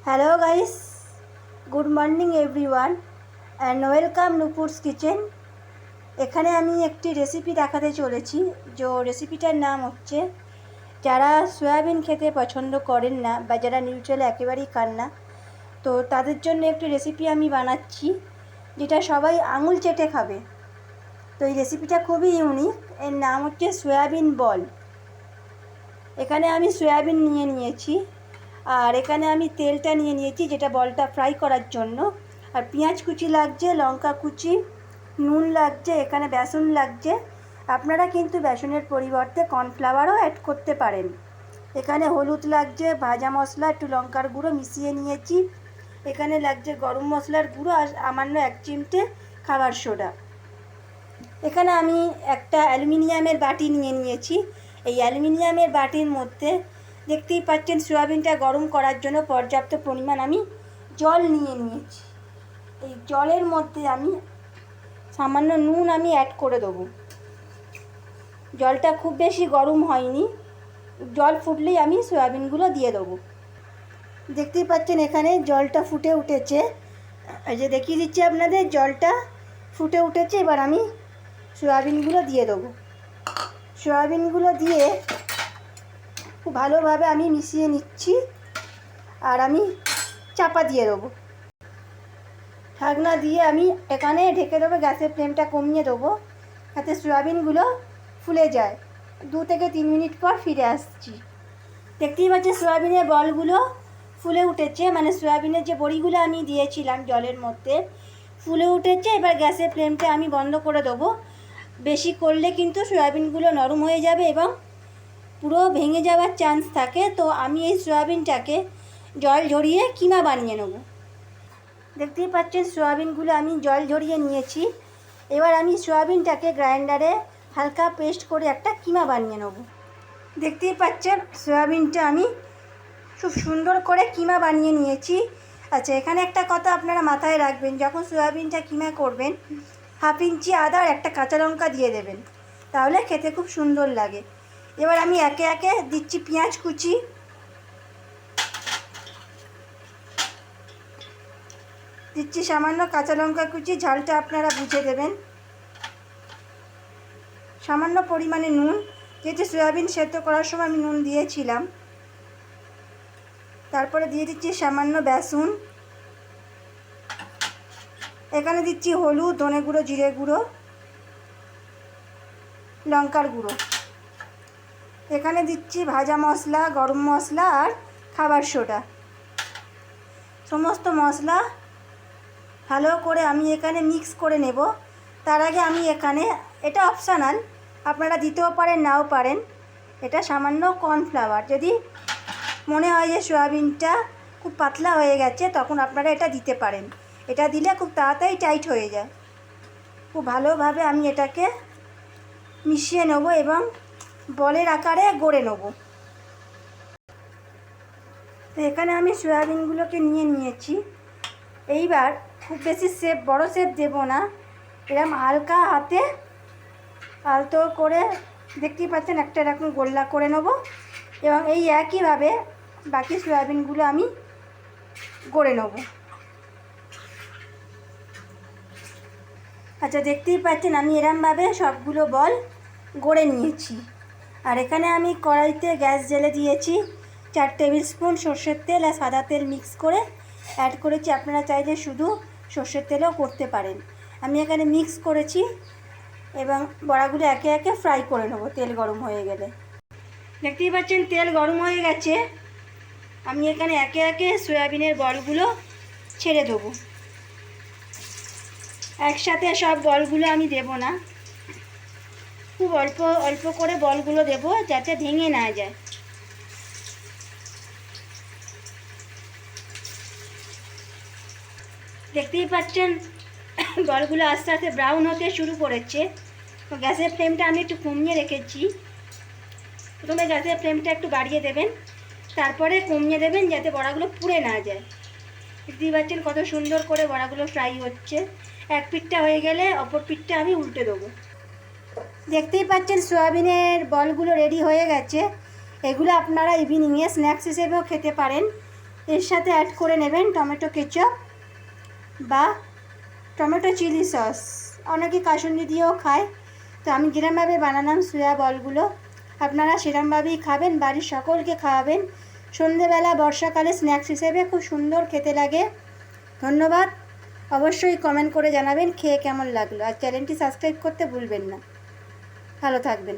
Hello guys, good morning everyone and welcome Nupur's kitchen. এখানে আমি একটি রেসিপি দেখাতে চলেছি। রেসিপিটার নাম হচ্ছে, যারা সয়াবিন খেতে পছন্দ করেন না বা যারা নিউট্রাল একেবারেই খান না, তো তাদের জন্য একটি রেসিপি আমি বানাচ্ছি যেটা সবাই আঙুল চেটে খাবে। তো এই রেসিপিটা খুবই ইউনিক। এর নাম হচ্ছে সয়াবিন বল। এখানে আমি সয়াবিন নিয়েছি, আর এখানে আমি তেলটা নিয়েছি যেটা বলটা ফ্রাই করার জন্য। আর পেঁয়াজ কুচি লাগছে, লঙ্কা কুচি, নুন লাগছে, এখানে বেসন লাগছে। আপনারা কিন্তু বেসনের পরিবর্তে কর্নফ্লাওয়ারও অ্যাড করতে পারেন। এখানে হলুদ লাগছে, ভাজা মশলা, একটু লঙ্কার গুঁড়ো মিশিয়ে নিয়েছি। এখানে লাগছে গরম মশলার গুঁড়ো আর সামান্য 1 চিমটে খাবার সোডা। এখানে আমি একটা অ্যালুমিনিয়ামের বাটি নিয়েছি। এই অ্যালুমিনিয়ামের বাটির মধ্যে দেখতেই পাচ্ছেন সয়াবিনটা গরম করার জন্য পর্যাপ্ত পরিমাণ আমি জল নিয়েছি। এই জলের মধ্যে আমি সামান্য নুন আমি অ্যাড করে দেবো। জলটা খুব বেশি গরম হয়নি, জল ফুটলেই আমি সয়াবিনগুলো দিয়ে দেবো। দেখতেই পাচ্ছেন এখানে জলটা ফুটে উঠেছে। এই যে দেখিয়ে দিচ্ছি আপনাদের, জলটা ফুটে উঠেছে। এবার আমি সয়াবিনগুলো দিয়ে দেবো। সয়াবিনগুলো দিয়ে খুব ভালোভাবে আমি মিশিয়ে নিচ্ছি, আর আমি চাপা দিয়ে দেবো। ঢাকনা দিয়ে আমি এখানে ঢেকে দেবো। গ্যাসের ফ্লেমটা কমিয়ে দেবো যাতে সয়াবিনগুলো ফুলে যায়। 2 থেকে 3 মিনিট পর ফিরে আসছি। দেখতেই পাচ্ছেন সয়াবিনের বলগুলো ফুলে উঠেছে, মানে সয়াবিনের যে বড়িগুলো আমি দিয়েছিলাম জলের মধ্যে ফুলে উঠেছে। এবার গ্যাসের ফ্লেমটা আমি বন্ধ করে দেবো। বেশি করলে কিন্তু সয়াবিনগুলো নরম হয়ে যাবে এবং পুরো ভেঙে যাওয়ার চান্স থাকে। তো আমি এই সয়াবিনটাকে জল ঝরিয়ে কিমা বানিয়ে নেব। দেখতেই পাচ্ছেন সয়াবিনগুলো আমি জল ঝরিয়ে নিয়েছি। এবার আমি সয়াবিনটাকে গ্রাইন্ডারে হালকা পেস্ট করে একটা কিমা বানিয়ে নেব। দেখতেই পাচ্ছেন সয়াবিনটা আমি খুব সুন্দর করে কিমা বানিয়ে নিয়েছি। আচ্ছা, এখানে একটা কথা আপনারা মাথায় রাখবেন, যখন সয়াবিনটা কিমা করবেন 1/2 ইঞ্চি আদা আর একটা কাঁচা লঙ্কা দিয়ে দেবেন, তাহলে খেতে খুব সুন্দর লাগে। এবার আমি একে একে দিচ্ছি পেঁয়াজ কুচি, দিচ্ছি সামান্য কাঁচা লঙ্কা কুচি, ঝালটা আপনারা বুঝে দেবেন। সামান্য পরিমাণে নুন, যেহেতু সয়াবিন সেদ্ধ করার সময় আমি নুন দিয়েছিলাম। তারপরে দিয়ে দিচ্ছি সামান্য বেসন। এখানে দিচ্ছি হলুদ, ধনে গুঁড়ো, জিরে গুঁড়ো, লঙ্কার গুঁড়ো। এখানে দিচ্ছি ভাজা মশলা, গরম মশলা আর খাবার সোডা। সমস্ত মশলা ভালো করে আমি এখানে মিক্স করে নেব। তার আগে আমি এখানে, এটা অপশানাল, আপনারা দিতেও পারেন নাও পারেন, এটা সামান্য কর্নফ্লাওয়ার। যদি মনে হয় যে সয়াবিনটা খুব পাতলা হয়ে গেছে, তখন আপনারা এটা দিতে পারেন। এটা দিলে খুব তাড়াতাড়ি টাইট হয়ে যায়। খুব ভালোভাবে আমি এটাকে মিশিয়ে নেব এবং বলের আকারে গড়ে নেব। তো এখানে আমি সয়াবিনগুলোকে নিয়েছি। এইবার খুব বেশি বড় শেপ দেব না, এরকম হালকা হাতে আলতো করে, দেখতেই পাচ্ছেন একটা এরকম গোল্লা করে নেব এবং এই একইভাবে বাকি সয়াবিনগুলো আমি গড়ে নেব। আচ্ছা, দেখতেই পাচ্ছেন আমি এরমভাবে সবগুলো বল গড়ে নিয়েছি। আর এখানে আমি কড়াইতে গ্যাস জ্বেলে দিয়েছি। 4 টেবিল স্পুন সর্ষের তেল আর সাদা তেল মিক্স করে অ্যাড করেছি। আপনারা চাইলে শুধু সর্ষের তেলও করতে পারেন। আমি এখানে মিক্স করেছি এবং বড়াগুলো একে একে ফ্রাই করে নেব তেল গরম হয়ে গেলে। দেখতেই পাচ্ছেন তেল গরম হয়ে গেছে। আমি এখানে একে একে সয়াবিনের বলগুলো ছেড়ে দেবো। একসাথে সব বলগুলো আমি দেব না, খুব অল্প অল্প করে বলগুলো দেব যাতে ভেঙে না যায়। দেখতেই পাচ্ছেন বলগুলো আস্তে আস্তে ব্রাউন হতে শুরু করেছে। তো গ্যাসের ফ্লেমটা আমি একটু কমিয়ে রেখেছি। প্রথমে গ্যাসের ফ্লেমটা একটু বাড়িয়ে দেবেন, তারপরে কমিয়ে দেবেন যাতে বড়াগুলো পুড়ে না যায়। দেখতেই পাচ্ছেন কত সুন্দর করে বড়াগুলো ফ্রাই হচ্ছে। এক পিঠটা হয়ে গেলে অপর পিঠটা আমি উল্টে দেবো। দেখতেই পাচ্ছেন সয়াবিনের বলগুলো রেডি হয়ে গেছে। এগুলো আপনারা ইভিনিংয়ে স্ন্যাক্স হিসেবেও খেতে পারেন। এর সাথে অ্যাড করে নেবেন টমেটো কেচাপ বা টমেটো চিলি সস। অনেকে কাসুন্দি দিয়েও খায়, তো আমি যেরমভাবে বানালাম সোয়া বলগুলো আপনারা সেরমভাবেই খাবেন, বাড়ির সকলকে খাওয়াবেন। সন্ধেবেলা বর্ষাকালে স্ন্যাক্স হিসেবে খুব সুন্দর খেতে লাগে। ধন্যবাদ। অবশ্যই কমেন্ট করে জানাবেন খেয়ে কেমন লাগলো, আর চ্যানেলটি সাবস্ক্রাইব করতে ভুলবেন না। ভালো থাকবেন।